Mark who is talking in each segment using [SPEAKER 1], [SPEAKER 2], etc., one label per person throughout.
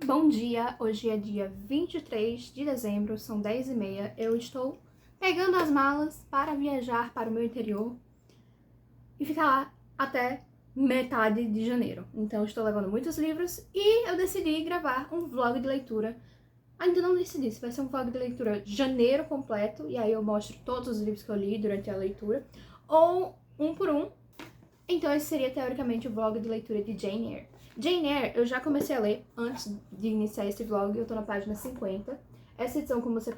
[SPEAKER 1] Bom dia, hoje é dia 23 de dezembro, são 10h30. Eu estou pegando as malas para viajar para o meu interior e ficar lá até metade de janeiro. Então estou levando muitos livros e eu decidi gravar um vlog de leitura. Ainda não decidi se vai ser um vlog de leitura janeiro completo, e aí eu mostro todos os livros que eu li durante a leitura, ou um por um. Então esse seria teoricamente o vlog de leitura de Jane Eyre. Jane Eyre eu já comecei a ler antes de iniciar esse vlog, eu tô na página 50. Essa edição, como vocês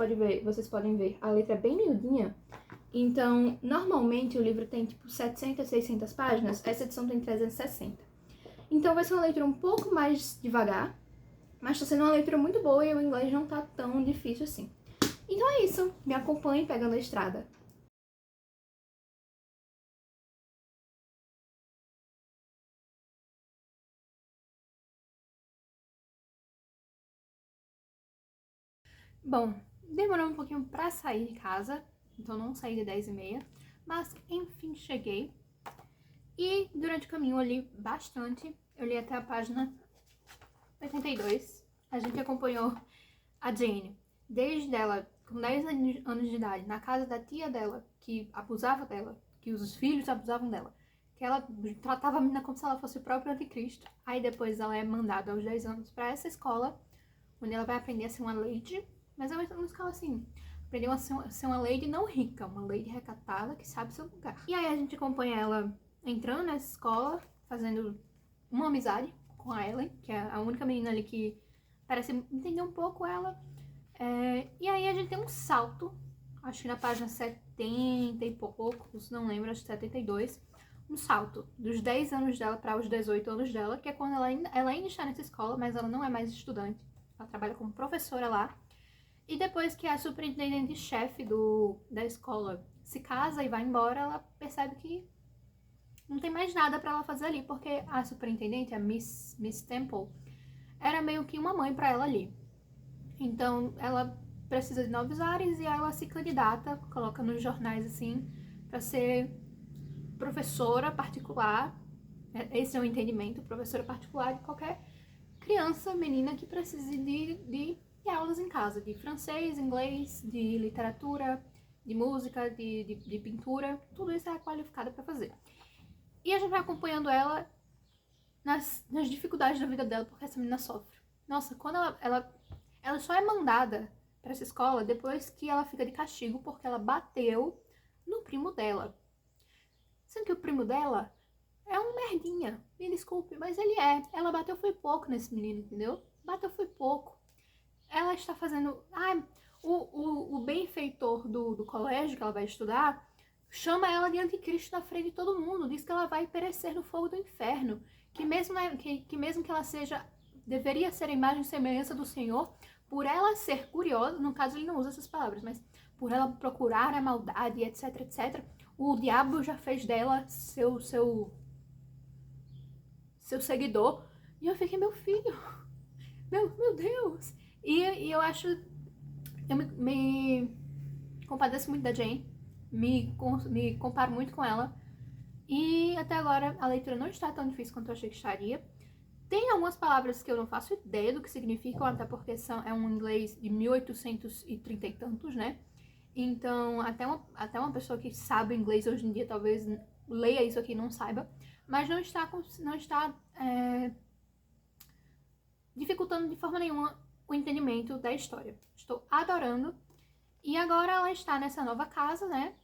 [SPEAKER 1] podem ver, a letra é bem miudinha. Então, normalmente o livro tem tipo 700, 600 páginas, essa edição tem 360. Então vai ser uma leitura um pouco mais devagar, mas tá sendo uma leitura muito boa e o inglês não tá tão difícil assim. Então é isso, me acompanhe pegando a estrada. Bom, demorou um pouquinho pra sair de casa, então não saí de 10h30, mas enfim cheguei. E durante o caminho eu li bastante, eu li até a página 82. A gente acompanhou a Jane desde ela, com 10 anos de idade, na casa da tia dela, que abusava dela, que os filhos abusavam dela, que ela tratava a menina como se ela fosse o próprio anticristo. Aí depois ela é mandada aos 10 anos pra essa escola, onde ela vai aprender a ser uma lady, mas é uma escola assim, aprendeu a ser uma lady não rica, uma lady recatada que sabe seu lugar. E aí a gente acompanha ela entrando nessa escola, fazendo uma amizade com a Ellen, que é a única menina ali que parece entender um pouco ela. E aí a gente tem um salto, acho que na página 70 e poucos, não lembro, acho que 72, um salto dos 10 anos dela para os 18 anos dela, que é quando ela ainda está nessa escola, mas ela não é mais estudante. Ela trabalha como professora lá. E depois que a superintendente-chefe da escola se casa e vai embora, ela percebe que não tem mais nada para ela fazer ali, porque a superintendente, a Miss Temple, era meio que uma mãe para ela ali. Então ela precisa de novos ares e ela se candidata, coloca nos jornais assim, para ser professora particular. Esse é o entendimento, professora particular de qualquer criança, menina que precise de aulas em casa, de francês, inglês, de literatura, de música, de pintura, tudo isso ela é qualificada para fazer. E a gente vai acompanhando ela nas dificuldades da vida dela, porque essa menina sofre. Nossa, quando ela só é mandada para essa escola depois que ela fica de castigo porque ela bateu no primo dela. Sendo que o primo dela é um merdinha, me desculpe, mas ele é. Ela bateu foi pouco nesse menino, entendeu? Bateu foi pouco. Ela está fazendo... o benfeitor do colégio que ela vai estudar chama ela de anticristo na frente de todo mundo. Diz que ela vai perecer no fogo do inferno. Que mesmo que ela seja... deveria ser a imagem e semelhança do Senhor, por ela ser curiosa, no caso ele não usa essas palavras, mas por ela procurar a maldade, etc, etc, o diabo já fez dela seu seguidor. E eu fiquei, meu filho, meu Deus. E eu acho... Eu me compadeço muito da Jane, me comparo muito com ela. E até agora a leitura não está tão difícil quanto eu achei que estaria. Tem algumas palavras que eu não faço ideia do que significam, até porque é um inglês de 1830 e tantos, né? Então, até uma pessoa que sabe inglês hoje em dia talvez leia isso aqui e não saiba. Mas não está dificultando de forma nenhuma o entendimento da história. Estou adorando. E agora ela está nessa nova casa, né?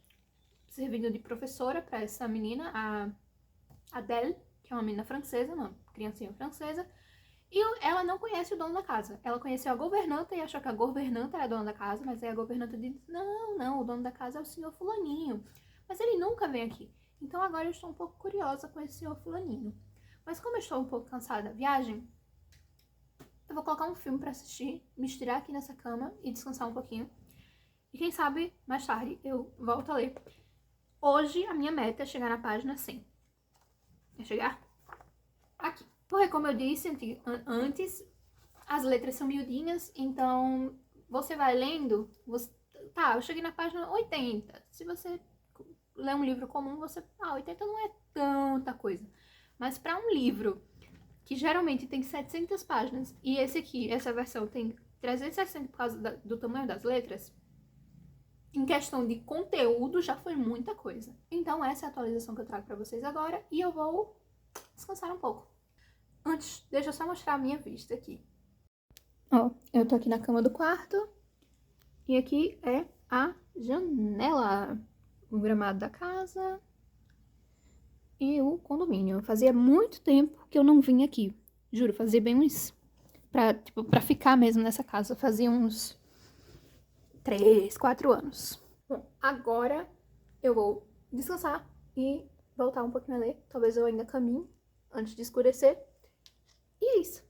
[SPEAKER 1] Servindo de professora para essa menina, a Adele, que é uma menina francesa, uma criancinha francesa. E ela não conhece o dono da casa. Ela conheceu a governanta e achou que a governanta era a dona da casa, mas aí a governanta disse, não, o dono da casa é o senhor fulaninho. Mas ele nunca vem aqui. Então agora eu estou um pouco curiosa com esse senhor fulaninho. Mas como eu estou um pouco cansada da viagem, eu vou colocar um filme pra assistir, me estirar aqui nessa cama e descansar um pouquinho. E quem sabe, mais tarde, eu volto a ler. Hoje, a minha meta é chegar na página 100. É chegar aqui. Porque, como eu disse antes, as letras são miudinhas, então você vai lendo... Tá, eu cheguei na página 80. Se você lê um livro comum, 80 não é tanta coisa. Mas para um livro que geralmente tem 700 páginas, e esse aqui, essa versão, tem 360 por causa do tamanho das letras, em questão de conteúdo, já foi muita coisa. Então, essa é a atualização que eu trago pra vocês agora, e eu vou descansar um pouco. Antes, deixa eu só mostrar a minha vista aqui. Ó, eu tô aqui na cama do quarto, e aqui é a janela, o gramado da casa e o condomínio. Fazia muito tempo que eu não vim aqui. Juro, fazia bem uns... Pra ficar mesmo nessa casa, fazia uns 3, 4 anos. Bom, agora eu vou descansar e voltar um pouquinho a ler. Talvez eu ainda caminhe antes de escurecer. E é isso.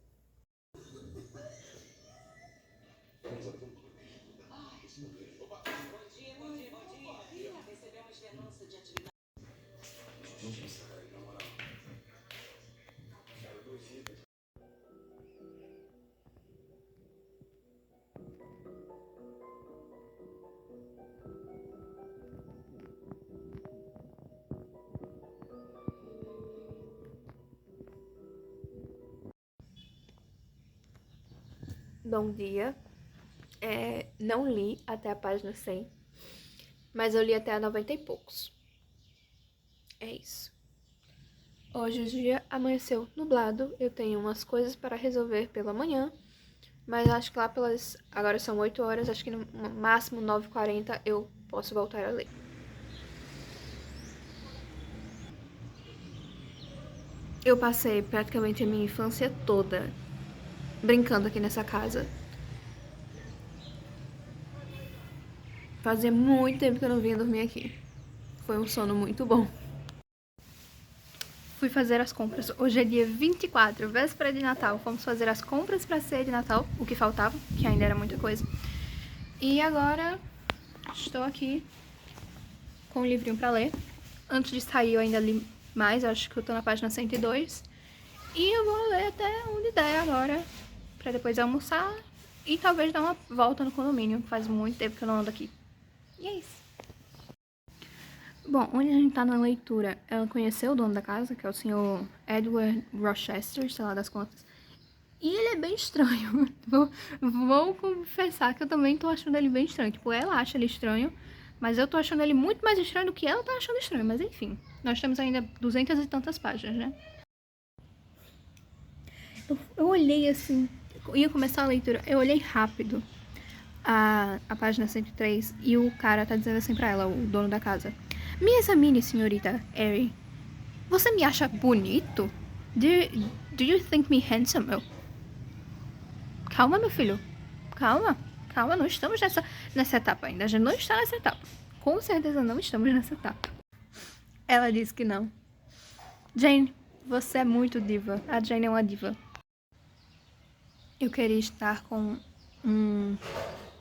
[SPEAKER 1] Bom dia. Não li até a página 100, mas eu li até a 90 e poucos. É isso. Hoje o dia amanheceu nublado, eu tenho umas coisas para resolver pela manhã, mas acho que lá pelas... Agora são 8 horas, acho que no máximo 9h40 eu posso voltar a ler. Eu passei praticamente a minha infância toda brincando aqui nessa casa. Fazia muito tempo que eu não vinha dormir aqui. Foi um sono muito bom. Fui fazer as compras. Hoje é dia 24, véspera de Natal. Fomos fazer as compras pra ceia de Natal, o que faltava, que ainda era muita coisa. E agora estou aqui com um livrinho pra ler. Antes de sair eu ainda li mais, acho que eu tô na página 102. E eu vou ler até onde der agora, pra depois almoçar e talvez dar uma volta no condomínio. Faz muito tempo que eu não ando aqui. E é isso. Bom, onde a gente tá na leitura, ela conheceu o dono da casa, que é o senhor Edward Rochester, sei lá das contas. E ele é bem estranho. Vou confessar que eu também tô achando ele bem estranho. Tipo, ela acha ele estranho, mas eu tô achando ele muito mais estranho do que ela tá achando estranho. Mas enfim, nós temos ainda 200 e tantas páginas, né? Eu olhei assim, ia começar a leitura, eu olhei rápido a página 103 e o cara tá dizendo assim pra ela, o dono da casa: me examine, senhorita Harry. Você me acha bonito? Do you think me handsome? Calma, meu filho. Calma, não estamos nessa etapa ainda. A gente não está nessa etapa. Com certeza não estamos nessa etapa. Ela disse que não. Jane, você é muito diva. A Jane é uma diva. Eu queria estar com um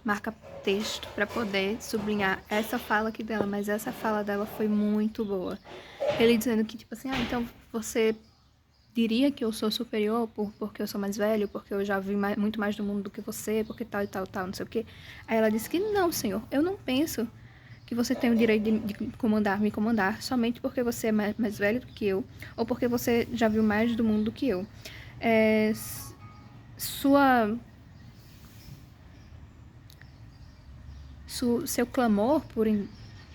[SPEAKER 1] marca-texto para poder sublinhar essa fala aqui dela, mas essa fala dela foi muito boa. Ele dizendo que, tipo assim, então você diria que eu sou superior porque eu sou mais velho, porque eu já vi muito mais do mundo do que você, porque tal e tal, tal, não sei o quê. Aí ela disse que não, senhor, eu não penso que você tem o direito de me comandar somente porque você é mais velho do que eu, ou porque você já viu mais do mundo do que eu. Seu clamor por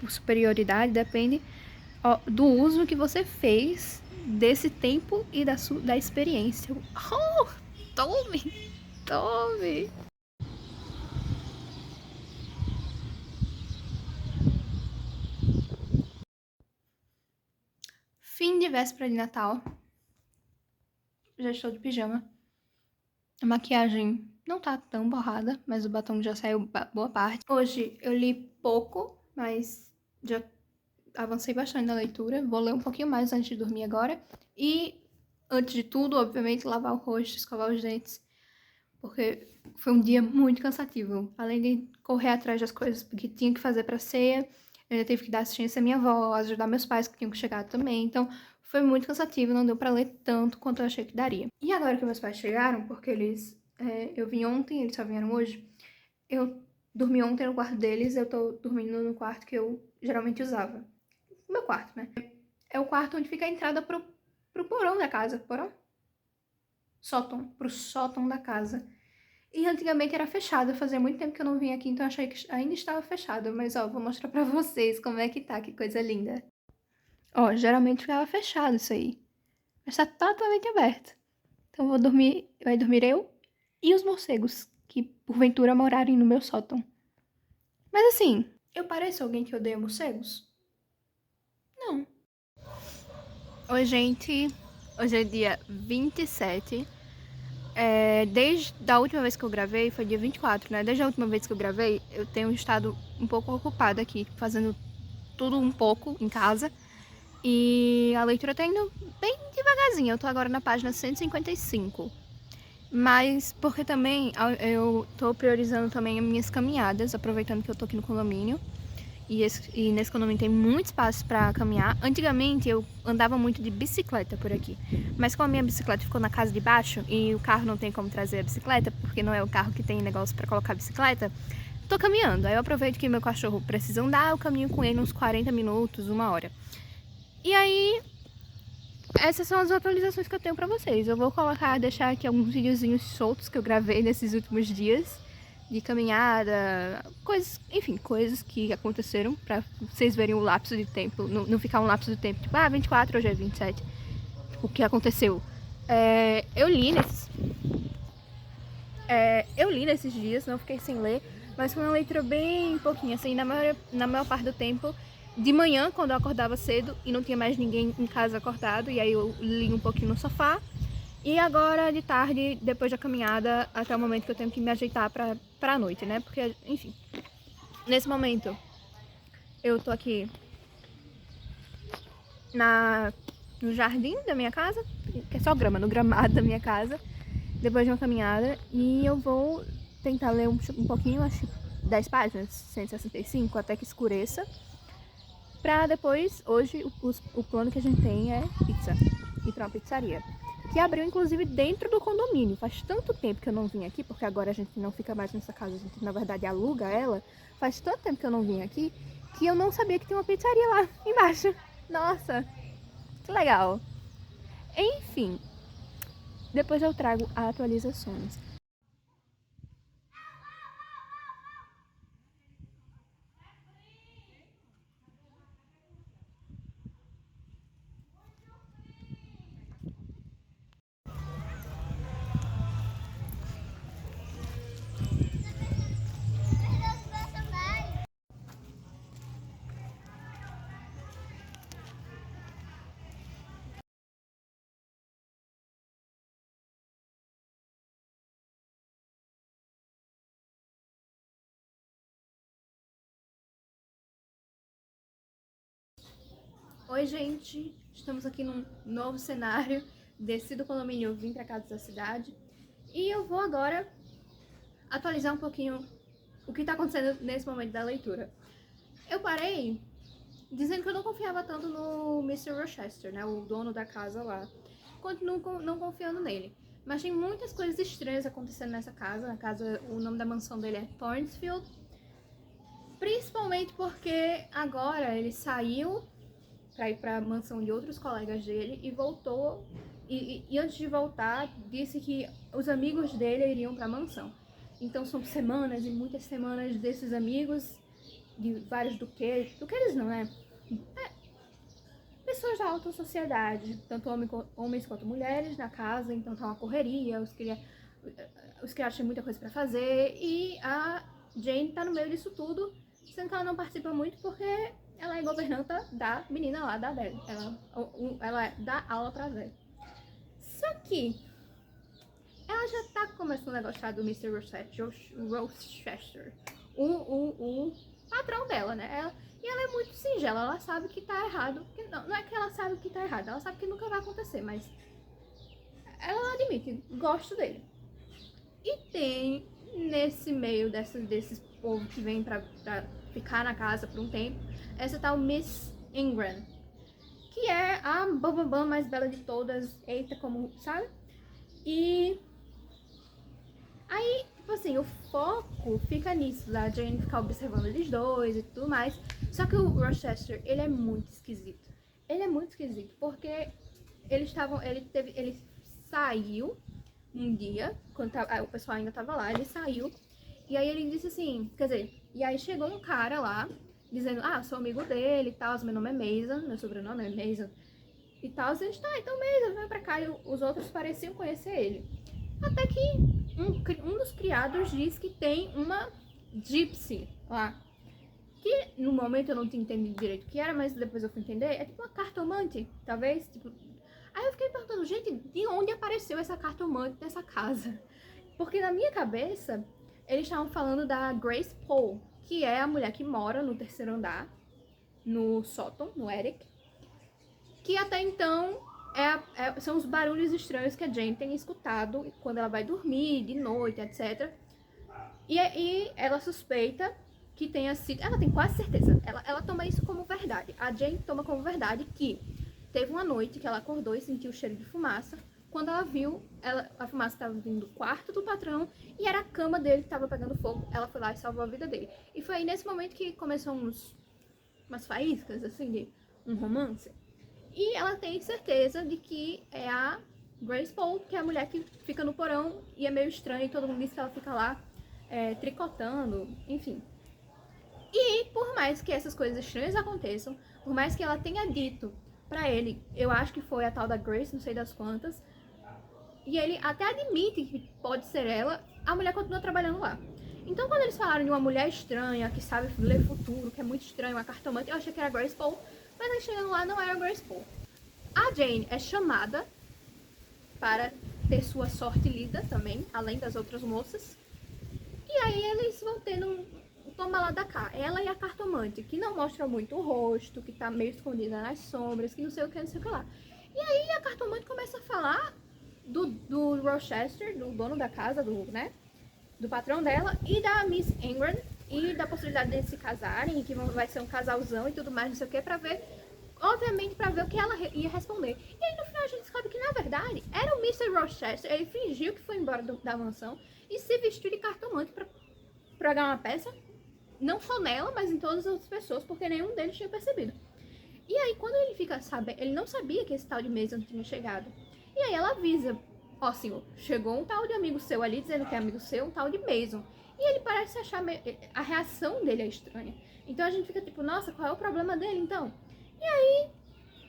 [SPEAKER 1] superioridade depende do uso que você fez desse tempo e da experiência. Oh, tome! Fim de véspera de Natal. Já estou de pijama. A maquiagem não tá tão borrada, mas o batom já saiu boa parte. Hoje eu li pouco, mas já avancei bastante na leitura. Vou ler um pouquinho mais antes de dormir agora. E, antes de tudo, obviamente, lavar o rosto, escovar os dentes. Porque foi um dia muito cansativo. Além de correr atrás das coisas que tinha que fazer pra ceia, eu ainda tive que dar assistência à minha avó, ajudar meus pais que tinham que chegar também. Então, foi muito cansativo, não deu pra ler tanto quanto eu achei que daria. E agora que meus pais chegaram, porque eu vim ontem, eles só vieram hoje, eu dormi ontem no quarto deles, eu tô dormindo no quarto que eu geralmente usava. O meu quarto, né? É o quarto onde fica a entrada pro porão da casa. Porão? pro sótão da casa. E antigamente era fechado, fazia muito tempo que eu não vim aqui, então achei que ainda estava fechado. Mas ó, vou mostrar pra vocês como é que tá, que coisa linda. Ó, geralmente ficava fechado isso aí. Mas tá totalmente aberto. Então vou dormir, vai dormir eu e os morcegos, que porventura morarem no meu sótão. Mas assim, eu pareço alguém que odeia morcegos? Não. Oi, gente. Hoje é dia 27. Desde a última vez que eu gravei, foi dia 24, né? Desde a última vez que eu gravei, eu tenho estado um pouco ocupada aqui, fazendo tudo um pouco em casa. E a leitura tá indo bem devagarzinho. Eu tô agora na página 155. Mas porque também eu tô priorizando também as minhas caminhadas, aproveitando que eu tô aqui no condomínio. E nesse condomínio tem muito espaço para caminhar. Antigamente eu andava muito de bicicleta por aqui, mas como a minha bicicleta ficou na casa de baixo e o carro não tem como trazer a bicicleta, porque não é o carro que tem negócio para colocar a bicicleta, tô caminhando. Aí eu aproveito que meu cachorro precisa andar, eu caminho com ele uns 40 minutos, uma hora. E aí, essas são as atualizações que eu tenho pra vocês. Eu vou deixar aqui alguns videozinhos soltos que eu gravei nesses últimos dias de caminhada, coisas, enfim, coisas que aconteceram pra vocês verem o lapso de tempo, não ficar um lapso de tempo tipo, 24, hoje é 27, o que aconteceu. Eu li nesses dias, não fiquei sem ler, mas foi uma leitura bem pouquinho, assim, na maior parte do tempo. De manhã, quando eu acordava cedo e não tinha mais ninguém em casa acordado, e aí eu li um pouquinho no sofá. E agora, de tarde, depois da caminhada, até o momento que eu tenho que me ajeitar pra noite, né? Porque, enfim, nesse momento, eu tô aqui no jardim da minha casa, que é só grama, no gramado da minha casa, depois de uma caminhada, e eu vou tentar ler um pouquinho, acho 10 páginas, 165, até que escureça. Pra depois, hoje, o plano que a gente tem é pizza, ir pra uma pizzaria. Que abriu, inclusive, dentro do condomínio. Faz tanto tempo que eu não vim aqui, porque agora a gente não fica mais nessa casa, a gente, na verdade, aluga ela. Faz tanto tempo que eu não vim aqui, que eu não sabia que tinha uma pizzaria lá embaixo. Nossa, que legal. Enfim, depois eu trago atualizações. Oi, gente, estamos aqui num novo cenário. Desci do condomínio, vim pra casa da cidade. E eu vou agora atualizar um pouquinho o que tá acontecendo nesse momento da leitura. Eu parei dizendo que eu não confiava tanto no Mr. Rochester, né, o dono da casa lá. Continuo não confiando nele. Mas tem muitas coisas estranhas acontecendo nessa casa. Na casa, o nome da mansão dele é Thornsfield. Principalmente porque agora ele saiu pra ir pra mansão de outros colegas dele e voltou. E antes de voltar, disse que os amigos dele iriam pra mansão. Então são semanas e muitas semanas desses amigos, de vários duqueires não, né? Pessoas da alta sociedade, tanto homens quanto mulheres na casa, então tá uma correria, os criados têm muita coisa pra fazer, e a Jane tá no meio disso tudo, sendo que ela não participa muito porque ela é governanta da menina lá, da Adele. Ela dá aula pra Adele. Só que ela já tá começando a gostar do Mr. Rochester, o patrão dela, né? E ela é muito singela, ela sabe que tá errado. Não é que ela sabe que tá errado, ela sabe que nunca vai acontecer, mas ela admite, gosto dele. E tem nesse meio desses povo que vem pra ficar na casa por um tempo, essa tal Miss Ingram, que é a bambambam mais bela de todas, eita, como, sabe? E aí, tipo assim, o foco fica nisso, da Jane ficar observando eles dois e tudo mais. Só que o Rochester, ele é muito esquisito. Ele é muito esquisito, porque ele saiu um dia, quando o pessoal ainda tava lá, ele saiu, e aí ele disse assim, quer dizer, e aí chegou um cara lá, dizendo, sou amigo dele e tal, meu nome é Mason, meu sobrenome é Mason, e tal, e a gente, então Mason, vem pra cá, e os outros pareciam conhecer ele. Até que um dos criados diz que tem uma gypsy lá, que no momento eu não tinha entendido direito o que era, mas depois eu fui entender, é tipo uma cartomante, talvez, tipo... Aí eu fiquei perguntando, gente, de onde apareceu essa cartomante nessa casa? Porque na minha cabeça, eles estavam falando da Grace Poe, que é a mulher que mora no terceiro andar, no sótão, no Eric, que até então são os barulhos estranhos que a Jane tem escutado quando ela vai dormir, de noite, etc. E ela suspeita que tenha sido... Ela tem quase certeza. Ela toma isso como verdade. A Jane toma como verdade que teve uma noite que ela acordou e sentiu o cheiro de fumaça. Quando ela viu, a fumaça estava vindo do quarto do patrão e era a cama dele que estava pegando fogo. Ela foi lá e salvou a vida dele. E foi aí nesse momento que começou umas faíscas, assim, de um romance. E ela tem certeza de que é a Grace Poe, que é a mulher que fica no porão e é meio estranha e todo mundo diz que ela fica lá tricotando, enfim. E por mais que essas coisas estranhas aconteçam, por mais que ela tenha dito pra ele, eu acho que foi a tal da Grace, não sei das quantas, e ele até admite que pode ser ela, a mulher continua trabalhando lá. Então quando eles falaram de uma mulher estranha, que sabe ler futuro, que é muito estranha, uma cartomante, eu achei que era a Grace Poe, mas aí chegando lá não era a Grace Poe. A Jane é chamada para ter sua sorte lida também, além das outras moças. E aí eles vão tendo um toma lá da cá. Ela e a cartomante, que não mostra muito o rosto, que tá meio escondida nas sombras, que não sei o que, não sei o que lá. E aí a cartomante começa a falar do Rochester, do dono da casa, do patrão dela, e da Miss Ingram, e da possibilidade deles se casarem, e que vai ser um casalzão e tudo mais, não sei o que, pra ver, obviamente, pra ver o que ela ia responder. E aí no final a gente descobre que, na verdade, era o Mr. Rochester, ele fingiu que foi embora da mansão e se vestiu de cartomante pra progar uma peça, não só nela, mas em todas as outras pessoas, porque nenhum deles tinha percebido. E aí quando ele fica sabendo, ele não sabia que esse tal de Mason tinha chegado. E aí ela avisa, senhor, chegou um tal de amigo seu ali, dizendo que é amigo seu, um tal de Mason. E ele parece achar, a reação dele é estranha. Então a gente fica tipo, nossa, qual é o problema dele então? E aí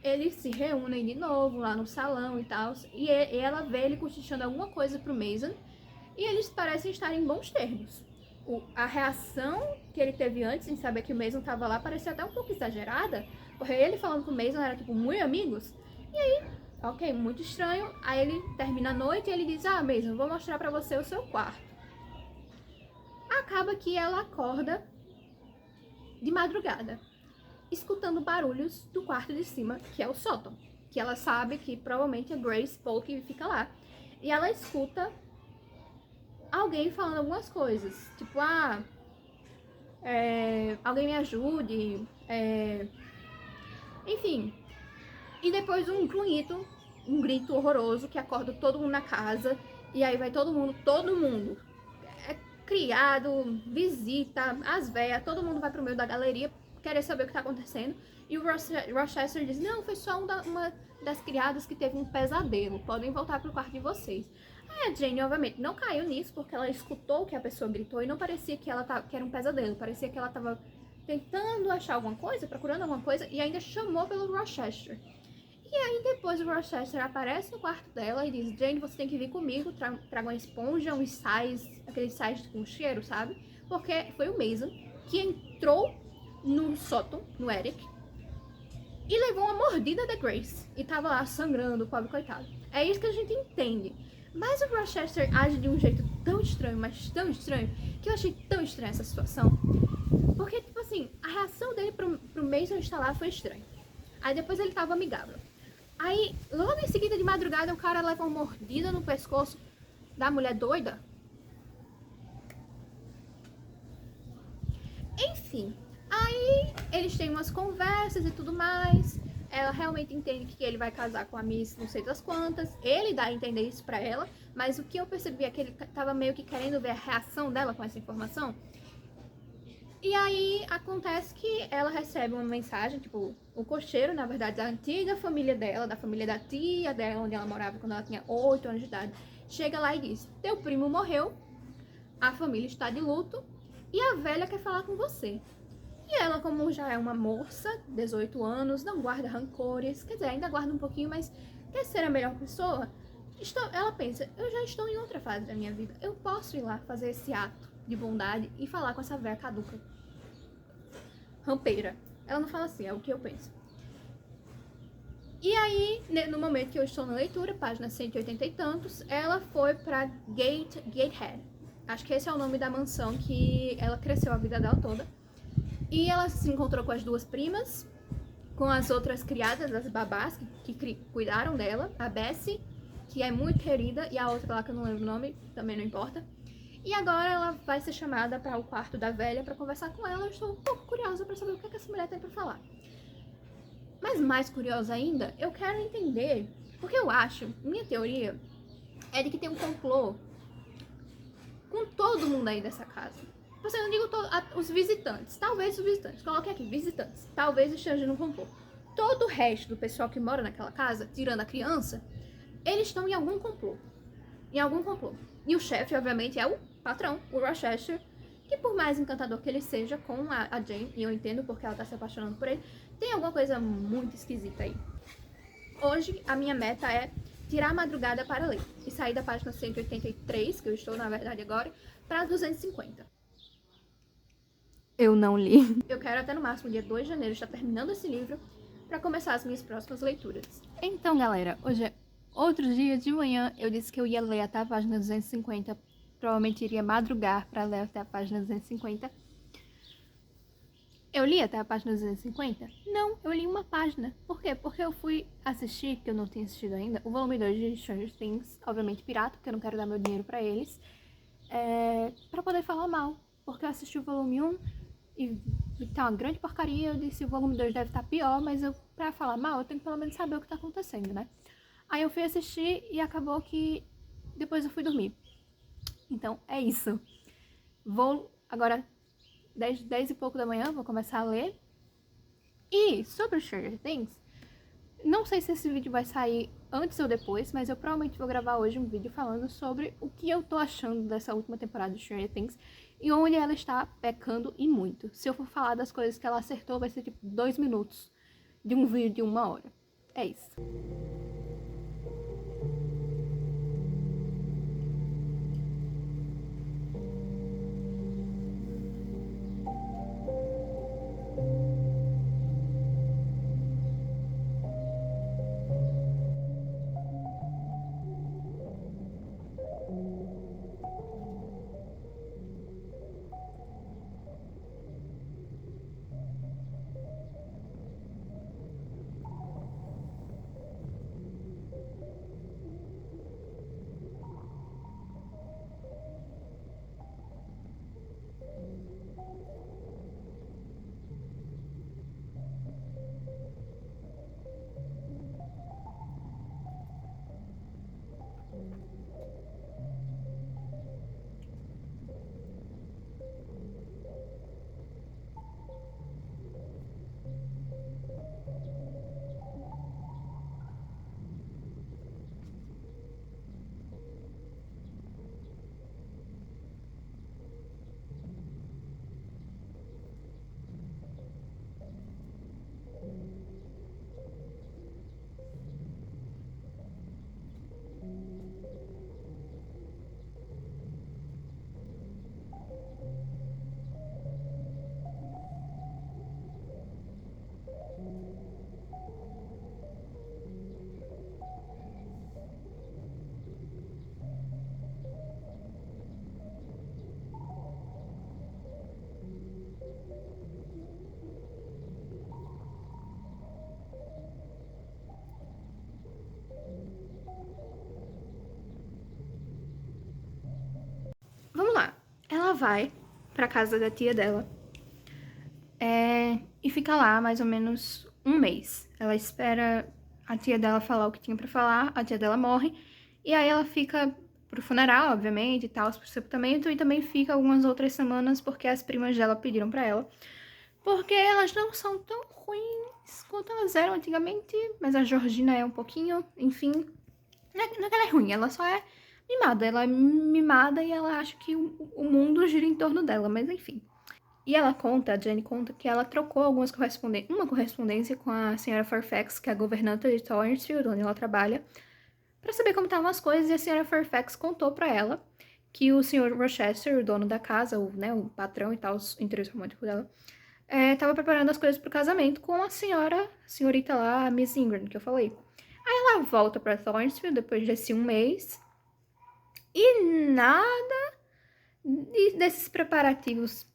[SPEAKER 1] eles se reúnem de novo lá no salão e tal, e ela vê ele cochichando alguma coisa pro Mason, e eles parecem estar em bons termos. A reação que ele teve antes em saber que o Mason tava lá parecia até um pouco exagerada, porque ele falando com o Mason era tipo, muito amigos. E aí, ok, muito estranho. Aí ele termina a noite e ele diz, Mason, vou mostrar pra você o seu quarto. Acaba que ela acorda de madrugada, escutando barulhos do quarto de cima, que é o sótão. Que ela sabe que provavelmente é Grace Poe que fica lá. E ela escuta alguém falando algumas coisas, tipo, alguém me ajude, enfim. E depois um grito horroroso que acorda todo mundo na casa, e aí vai todo mundo, criado, visita, as velhas, todo mundo vai pro meio da galeria querer saber o que tá acontecendo, e o Rochester diz, não, foi só uma das criadas que teve um pesadelo, podem voltar pro quarto de vocês. A Jane, obviamente, não caiu nisso, porque ela escutou que a pessoa gritou e não parecia que que era um pesadelo. Parecia que ela estava tentando achar alguma coisa, procurando alguma coisa, e ainda chamou pelo Rochester. E aí depois o Rochester aparece no quarto dela e diz, Jane, você tem que vir comigo, traga uma esponja, uns sais, aqueles sais com cheiro, sabe? Porque foi o Mason que entrou no sótão, no Eric, e levou uma mordida da Grace. E tava lá sangrando, o pobre coitado. É isso que a gente entende. Mas o Rochester age de um jeito tão estranho, mas tão estranho, que eu achei tão estranha essa situação. Porque, tipo assim, a reação dele pro Mason estar lá foi estranha. Aí depois ele tava amigável. Aí, logo em seguida, de madrugada, o cara leva uma mordida no pescoço da mulher doida. Enfim, aí eles têm umas conversas e tudo mais. Ela realmente entende que ele vai casar com a Miss não sei das quantas. Ele dá a entender isso pra ela. Mas o que eu percebi é que ele tava meio que querendo ver a reação dela com essa informação. E aí acontece que ela recebe uma mensagem, tipo, o cocheiro, na verdade, da antiga família dela, da família da tia dela, onde ela morava quando ela tinha 8 anos de idade, chega lá e diz: teu primo morreu, a família está de luto e a velha quer falar com você. E ela, como já é uma moça, 18 anos, não guarda rancores, quer dizer, ainda guarda um pouquinho, mas quer ser a melhor pessoa, ela pensa: eu já estou em outra fase da minha vida, eu posso ir lá fazer esse ato de bondade e falar com essa velha caduca, rampeira. Ela não fala assim, é o que eu penso. E aí, no momento que eu estou na leitura, página 180 e tantos, ela foi pra Gatehead. Acho que esse é o nome da mansão que ela cresceu a vida dela toda. E ela se encontrou com as duas primas, com as outras criadas, as babás que cuidaram dela, a Bessie, que é muito querida, e a outra lá que eu não lembro o nome, também não importa. E agora ela vai ser chamada para o quarto da velha para conversar com ela. Eu estou um pouco curiosa para saber o que essa mulher tem para falar. Mas mais curiosa ainda, eu quero entender, porque eu acho, minha teoria é de que tem um complô com todo mundo aí dessa casa. Você não digo os visitantes, talvez os visitantes, coloque aqui, visitantes, talvez estejam no complô. Todo o resto do pessoal que mora naquela casa, tirando a criança, eles estão em algum complô. Em algum complô. E o chefe, obviamente, é o patrão, o Rochester, que por mais encantador que ele seja com a Jane, e eu entendo porque ela tá se apaixonando por ele, tem alguma coisa muito esquisita aí. Hoje, a minha meta é tirar a madrugada para ler e sair da página 183, que eu estou, na verdade, agora, para 250. Eu não li. Eu quero até no máximo dia 2 de janeiro estar terminando esse livro para começar as minhas próximas leituras. Então, galera, hoje é outro dia. De manhã eu disse que eu ia ler até a página 250. Provavelmente iria madrugar para ler até a página 250. Eu li até a página 250? Não, eu li uma página. Por quê? Porque eu fui assistir, que eu não tinha assistido ainda, o volume 2 de Stranger Things, obviamente pirata, porque eu não quero dar meu dinheiro pra eles, pra poder falar mal. Porque eu assisti o volume 1 e vi que tá uma grande porcaria, eu disse: o volume 2 deve estar pior, mas pra falar mal eu tenho que pelo menos saber o que tá acontecendo, né? Aí eu fui assistir e acabou que depois eu fui dormir. Então, é isso. Vou agora, 10 e pouco da manhã, vou começar a ler. E sobre o Stranger Things, não sei se esse vídeo vai sair antes ou depois, mas eu provavelmente vou gravar hoje um vídeo falando sobre o que eu tô achando dessa última temporada de Stranger Things e onde ela está pecando e muito. Se eu for falar das coisas que ela acertou, vai ser tipo 2 minutos de um vídeo de 1 hora. É isso. Vamos lá. Ela vai pra casa da tia dela e fica lá mais ou menos 1 mês. Ela espera a tia dela falar o que tinha pra falar, a tia dela morre, e aí ela fica pro funeral, obviamente, e tal, pro sepultamento, e também fica algumas outras semanas porque as primas dela pediram pra ela. Porque elas não são tão ruins quanto elas eram antigamente, mas a Georgina é um pouquinho, enfim. Não é que ela é ruim, ela só é mimada. Ela é mimada e ela acha que o mundo gira em torno dela, mas enfim. E ela conta, a Jane conta, que ela trocou uma correspondência com a senhora Fairfax, que é a governanta de Thornsfield, onde ela trabalha, para saber como estavam as coisas, e a senhora Fairfax contou para ela que o senhor Rochester, o dono da casa, o patrão e tal, o interesse romântico dela, estava preparando as coisas pro casamento com a senhorita lá, a Miss Ingram, que eu falei. Aí ela volta para Thornsfield depois desse um mês, e nada desses preparativos,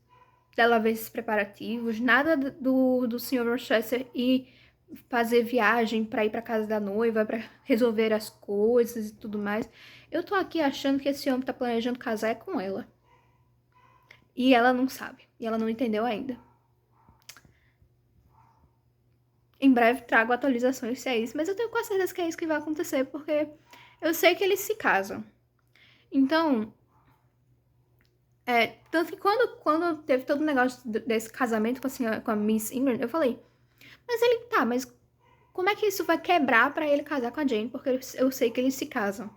[SPEAKER 1] dela ver esses preparativos, nada do senhor Rochester ir fazer viagem pra ir pra casa da noiva, pra resolver as coisas e tudo mais. Eu tô aqui achando que esse homem tá planejando casar é com ela. E ela não sabe. E ela não entendeu ainda. Em breve trago atualizações se é isso, mas eu tenho quase certeza que é isso que vai acontecer, porque eu sei que eles se casam. Então, tanto que quando teve todo o negócio desse casamento com a Miss Ingram, eu falei, mas como é que isso vai quebrar pra ele casar com a Jane? Porque eu sei que eles se casam.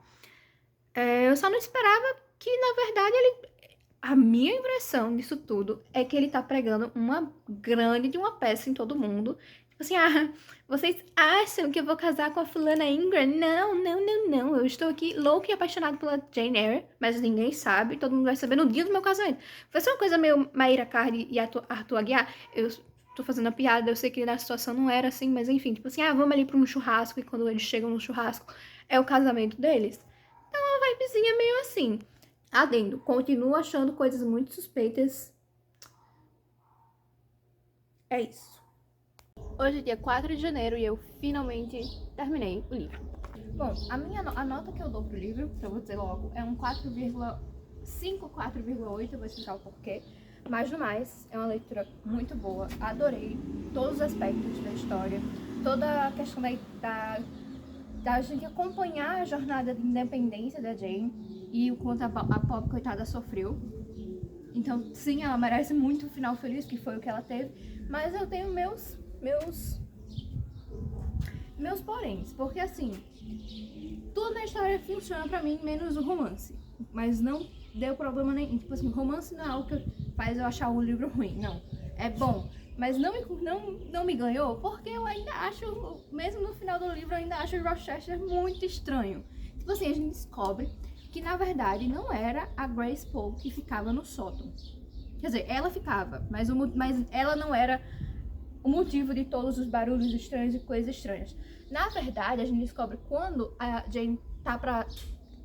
[SPEAKER 1] Eu só não esperava que, na verdade, a minha impressão disso tudo é que ele tá pregando uma grande de uma peça em todo mundo. Tipo assim, vocês acham que eu vou casar com a fulana Ingram? Não, não, não, não. Eu estou aqui louco e apaixonado pela Jane Eyre, mas ninguém sabe, todo mundo vai saber no dia do meu casamento. Foi só uma coisa meio Maíra Cardi e Arthur Aguiar. Eu tô fazendo a piada, eu sei que na situação não era assim, mas enfim, tipo assim, vamos ali pra um churrasco, e quando eles chegam no churrasco, é o casamento deles. Então, uma vibezinha meio assim. Adendo, continuo achando coisas muito suspeitas. É isso. Hoje é dia 4 de janeiro e eu finalmente terminei o livro. Bom, a nota que eu dou pro livro, que eu vou dizer logo, é um 4,5, 4,8, eu vou explicar o porquê. Mas no mais, é uma leitura muito boa, adorei todos os aspectos da história, toda a questão da gente acompanhar a jornada de independência da Jane e o quanto a pobre coitada sofreu. Então, sim, ela merece muito um final feliz, que foi o que ela teve, mas eu tenho meus poréns, porque assim, tudo na história funciona pra mim, menos o romance, mas não deu problema nenhum. Tipo assim, romance não é algo que faz eu achar o livro ruim, não, é bom. Mas não me ganhou, porque eu ainda acho, mesmo no final do livro, eu ainda acho o Rochester muito estranho. Tipo assim, a gente descobre que, na verdade, não era a Grace Poole que ficava no sótão. Quer dizer, ela ficava, mas ela não era o motivo de todos os barulhos estranhos e coisas estranhas. Na verdade, a gente descobre quando a Jane tá pra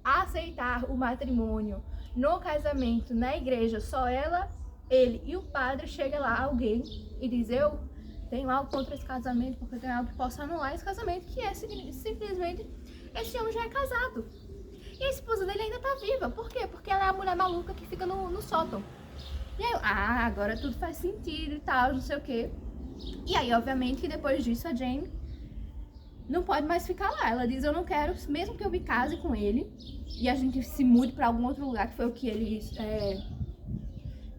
[SPEAKER 1] aceitar o matrimônio no casamento, na igreja, só ela, ele e o padre, chega lá alguém e diz, eu tenho algo contra esse casamento, porque eu tenho algo que possa anular esse casamento, que é simplesmente esse homem já é casado. E a esposa dele ainda tá viva. Por quê? Porque ela é a mulher maluca que fica no sótão. E aí eu, agora tudo faz sentido e tal, não sei o quê. E aí, obviamente, que depois disso a Jane não pode mais ficar lá. Ela diz, eu não quero, mesmo que eu me case com ele e a gente se mude pra algum outro lugar, que foi o que eles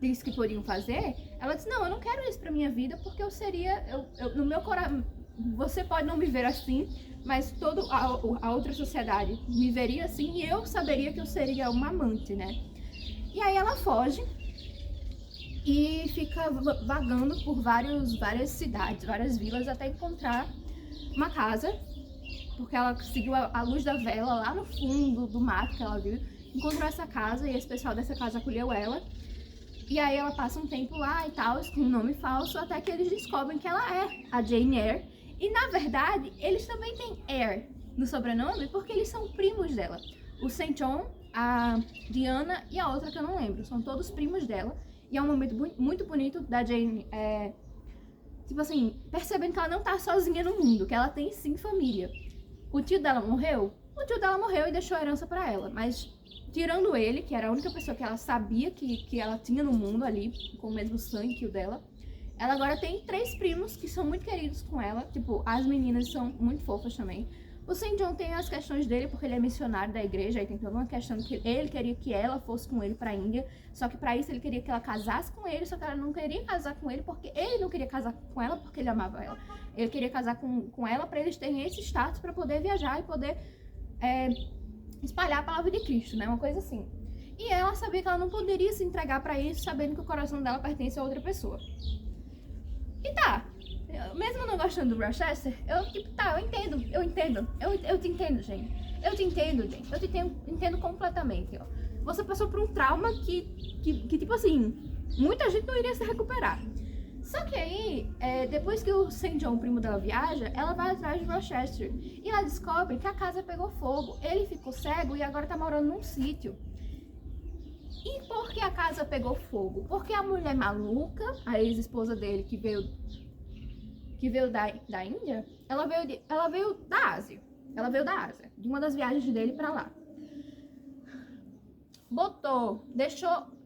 [SPEAKER 1] disse que poderiam fazer, ela disse, não, eu não quero isso pra minha vida, porque eu seria, no meu coração, você pode não me ver assim, mas toda a outra sociedade me veria assim e eu saberia que eu seria uma amante, né? E aí ela foge e fica vagando por várias cidades, várias vilas, até encontrar uma casa, porque ela seguiu a luz da vela lá no fundo do mato que ela viu, encontrou essa casa e esse pessoal dessa casa acolheu ela. E aí ela passa um tempo lá e tal, com um nome falso, até que eles descobrem que ela é a Jane Eyre. E na verdade, eles também têm Eyre no sobrenome, porque eles são primos dela. O St. John, a Diana e a outra que eu não lembro, são todos primos dela. E é um momento muito bonito da Jane, tipo assim, percebendo que ela não tá sozinha no mundo, que ela tem sim família. O tio dela morreu? O tio dela morreu e deixou a herança pra ela, mas tirando ele, que era a única pessoa que ela sabia que ela tinha no mundo ali, com o mesmo sangue que o dela, ela agora tem 3 primos que são muito queridos com ela, tipo, as meninas são muito fofas também. O St. John tem as questões dele, porque ele é missionário da igreja, aí tem toda uma questão que ele queria que ela fosse com ele pra Índia, só que pra isso ele queria que ela casasse com ele, só que ela não queria casar com ele, porque ele não queria casar com ela, porque ele amava ela. Ele queria casar com ela pra eles terem esse status pra poder viajar e poder espalhar a palavra de Cristo, né? Uma coisa assim. E ela sabia que ela não poderia se entregar pra isso, sabendo que o coração dela pertence a outra pessoa. E tá, mesmo não gostando do Rochester, eu entendo, eu te entendo, gente. Eu te entendo, gente. Eu te entendo completamente, ó. Você passou por um trauma que tipo assim, muita gente não iria se recuperar. Só que aí, depois que o St. John, o primo dela, viaja, ela vai atrás de Rochester. E ela descobre que a casa pegou fogo. Ele ficou cego e agora tá morando num sítio. E por que a casa pegou fogo? Porque a mulher maluca, a ex-esposa dele, que veio da Índia, ela veio da Ásia. Ela veio da Ásia, de uma das viagens dele pra lá.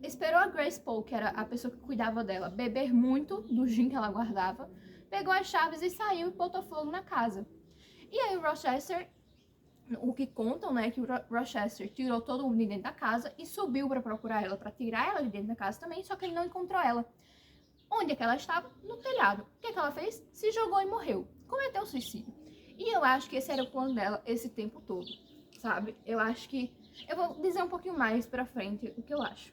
[SPEAKER 1] Esperou a Grace Poe, que era a pessoa que cuidava dela, beber muito do gin que ela guardava, pegou as chaves e saiu e botou fogo na casa. E aí o Rochester, o que contam, né, que o Rochester tirou todo mundo de dentro da casa e subiu pra procurar ela, pra tirar ela de dentro da casa também, só que ele não encontrou ela. Onde é que ela estava? No telhado. O que é que ela fez? Se jogou e morreu. Cometeu suicídio. E eu acho que esse era o plano dela esse tempo todo, sabe? Eu acho que... Eu vou dizer um pouquinho mais pra frente o que eu acho.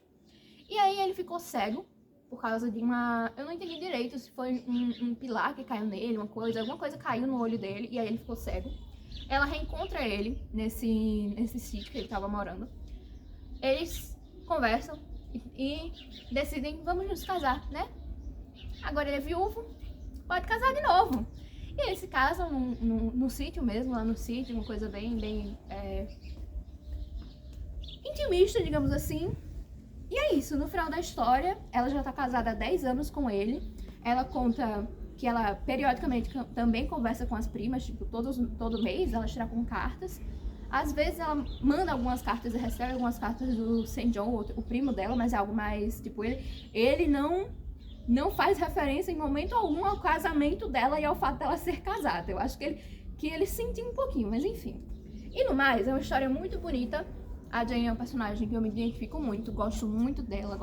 [SPEAKER 1] E aí ele ficou cego por causa de uma... Eu não entendi direito se foi um pilar que caiu nele, alguma coisa caiu no olho dele e aí ele ficou cego. Ela reencontra ele nesse sítio que ele tava morando. Eles conversam e decidem, vamos nos casar, né? Agora ele é viúvo, pode casar de novo. E eles se casam no sítio mesmo, lá no sítio, uma coisa bem intimista, digamos assim. E é isso, no final da história, ela já tá casada há 10 anos com ele. Ela conta que ela periodicamente também conversa com as primas, tipo, todo mês ela tira com cartas. Às vezes ela manda algumas cartas e recebe algumas cartas do St. John, o primo dela, mas é algo mais, tipo, ele não faz referência em momento algum ao casamento dela e ao fato dela ser casada. Eu acho que ele sentiu um pouquinho, mas enfim. E no mais, é uma história muito bonita. A Jane é um personagem que eu me identifico muito, gosto muito dela,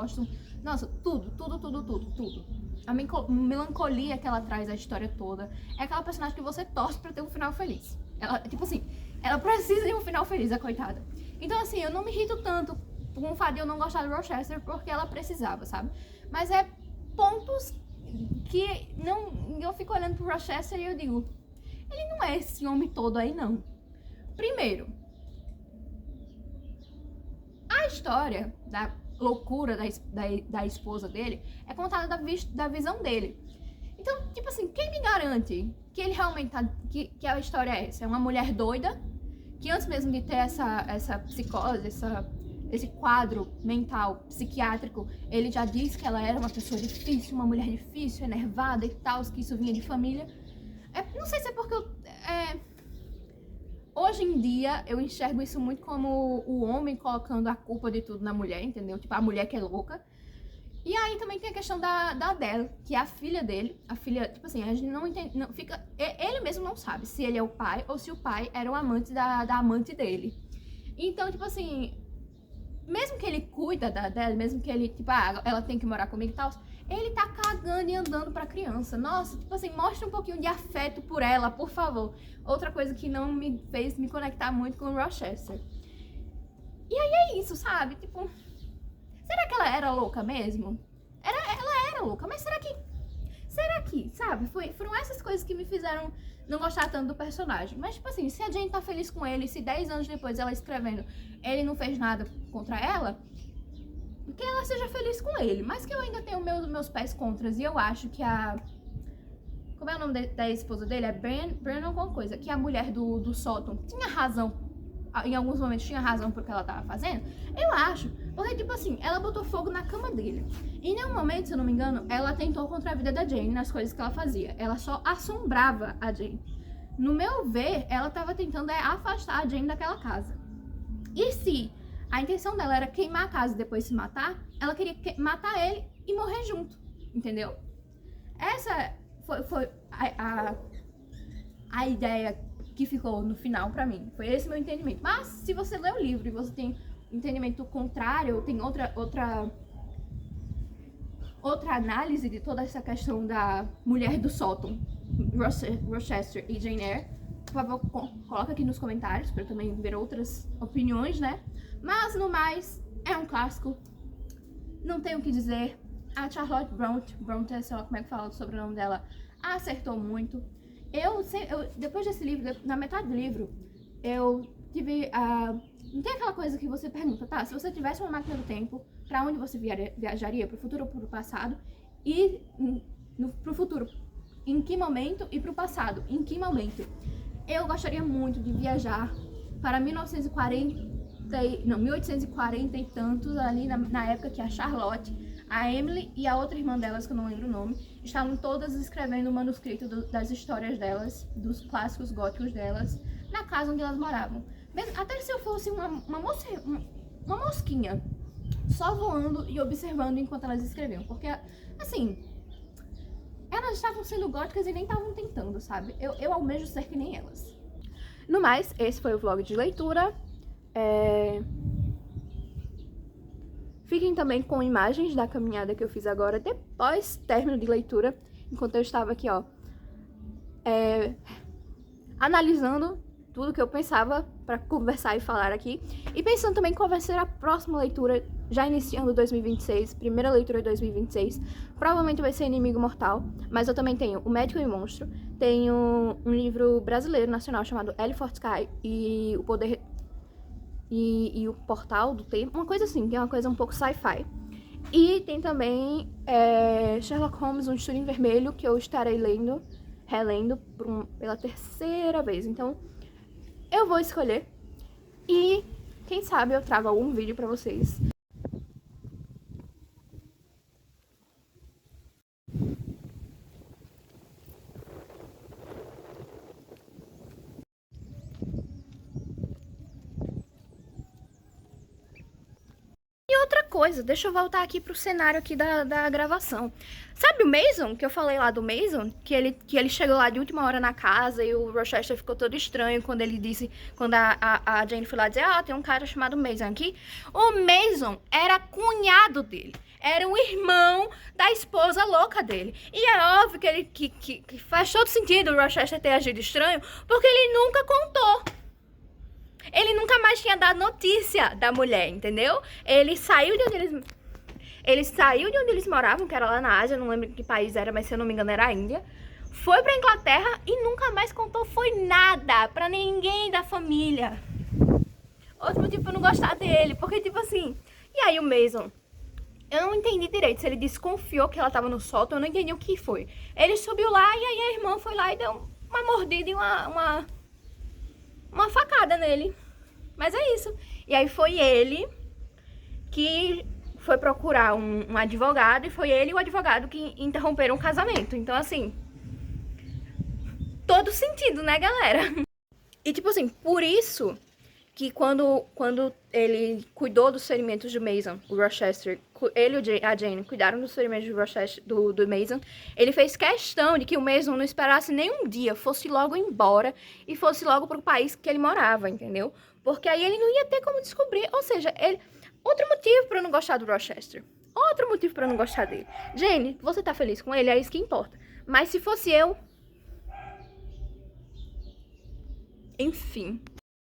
[SPEAKER 1] nossa, tudo. A melancolia que ela traz a história toda. É aquela personagem que você torce pra ter um final feliz. Ela, tipo assim, ela precisa de um final feliz, a coitada. Então assim, eu não me irrito tanto com o fato de eu não gostar do Rochester porque ela precisava, sabe? Mas é pontos que eu fico olhando pro Rochester e eu digo, ele não é esse homem todo aí não. Primeiro, a história da loucura da esposa dele é contada da visão dele. Então, tipo assim, quem me garante que ele realmente que a história é essa? É uma mulher doida que antes mesmo de ter essa psicose, esse quadro mental, psiquiátrico, ele já disse que ela era uma pessoa difícil, uma mulher difícil, enervada e tal, que isso vinha de família. Não sei se é porque hoje em dia eu enxergo isso muito como o homem colocando a culpa de tudo na mulher, entendeu? Tipo, a mulher que é louca. E aí também tem a questão da Adele, que é a filha dele. A filha, tipo assim, a gente não entende, ele mesmo não sabe se ele é o pai ou se o pai era o amante da amante dele. Então, tipo assim, mesmo que ele cuida da Adele, mesmo que ele, tipo, ela tem que morar comigo e tal, ele tá cagando e andando pra criança. Nossa, tipo assim, mostra um pouquinho de afeto por ela, por favor. Outra coisa que não me fez me conectar muito com o Rochester. E aí é isso, sabe? Tipo, será que ela era louca mesmo? Ela era louca, mas será que, sabe? Foram essas coisas que me fizeram não gostar tanto do personagem. Mas, tipo assim, se a Jane tá feliz com ele, se 10 anos depois ela escrevendo, ele não fez nada contra ela, que ela seja feliz com ele. Mas que eu ainda tenho meus pés contras. E eu acho que como é o nome da esposa dele? É Brennan alguma coisa. Que a mulher do Sutton tinha razão. Em alguns momentos tinha razão por que ela tava fazendo. Eu acho. Porque, tipo assim, ela botou fogo na cama dele. E em nenhum momento, se eu não me engano, ela tentou contra a vida da Jane nas coisas que ela fazia. Ela só assombrava a Jane. No meu ver, ela tava tentando afastar a Jane daquela casa. E se a intenção dela era queimar a casa e depois se matar, ela queria matar ele e morrer junto. Entendeu? Essa foi a ideia que ficou no final pra mim. Foi esse meu entendimento. Mas se você lê o livro e você tem entendimento contrário, tem outra análise de toda essa questão da mulher do Sutton, Rochester e Jane Eyre, Por favor, coloca aqui nos comentários pra eu também ver outras opiniões, né? Mas, no mais, é um clássico. Não tenho o que dizer. A Charlotte Brontë, sei lá como é que fala o sobrenome dela, acertou muito. Depois desse livro, na metade do livro, eu tive não tem aquela coisa que você pergunta, tá? Se você tivesse uma máquina do tempo, pra onde você viajaria? Pro futuro ou pro passado? E pro futuro, em que momento? E pro passado, em que momento? Eu gostaria muito de viajar para 1840 e tantos, ali na época que a Charlotte, a Emily e a outra irmã delas, que eu não lembro o nome, estavam todas escrevendo o manuscrito das histórias delas, dos clássicos góticos delas, na casa onde elas moravam. Até se eu fosse uma mosquinha, só voando e observando enquanto elas escreviam. Porque, assim, elas estavam sendo góticas e nem estavam tentando, sabe? Eu almejo ser que nem elas. No mais, esse foi o vlog de leitura. Fiquem também com imagens da caminhada que eu fiz agora, depois término de leitura, enquanto eu estava aqui, ó, analisando tudo que eu pensava para conversar e falar aqui, e pensando também qual vai ser a próxima leitura, já iniciando 2026, primeira leitura de 2026, provavelmente vai ser Inimigo Mortal, mas eu também tenho O Médico e o Monstro, tenho um livro brasileiro nacional chamado Ellie Fortescue e o Poder e o Portal do Tempo, uma coisa assim, que é uma coisa um pouco sci-fi. E tem também Sherlock Holmes, Um Estudo em Vermelho, que eu estarei relendo pela terceira vez. Então, eu vou escolher e, quem sabe, eu trago algum vídeo pra vocês. E outra coisa, deixa eu voltar aqui pro cenário aqui da gravação. Sabe o Mason, que eu falei lá do Mason? Que ele chegou lá de última hora na casa e o Rochester ficou todo estranho quando ele disse, quando a Jane foi lá dizer, tem um cara chamado Mason aqui. O Mason era cunhado dele. Era o irmão da esposa louca dele. E é óbvio que faz todo sentido o Rochester ter agido estranho, porque ele nunca contou. Ele nunca mais tinha dado notícia da mulher, entendeu? Ele saiu de onde eles moravam, que era lá na Ásia, não lembro que país era, mas se eu não me engano era a Índia. Foi pra Inglaterra e nunca mais contou, foi nada pra ninguém da família. Outro motivo pra eu não gostar dele, porque tipo assim... E aí o Mason, eu não entendi direito se ele desconfiou que ela tava no sótão, eu não entendi o que foi. Ele subiu lá e aí a irmã foi lá e deu uma mordida e uma facada nele. Mas é isso. E aí foi ele que foi procurar um advogado, e foi ele e o advogado que interromperam o casamento. Então, assim, todo sentido, né, galera? E, tipo assim, por isso que quando ele cuidou dos ferimentos do Mason, o Rochester, ele e a Jane cuidaram dos ferimentos do Rochester, do Mason, ele fez questão de que o Mason não esperasse nem um dia, fosse logo embora e fosse logo pro país que ele morava, entendeu? Porque aí ele não ia ter como descobrir, ou seja, outro motivo pra eu não gostar do Rochester, outro motivo pra eu não gostar dele. Jane, você tá feliz com ele, é isso que importa. Mas se fosse eu... Enfim...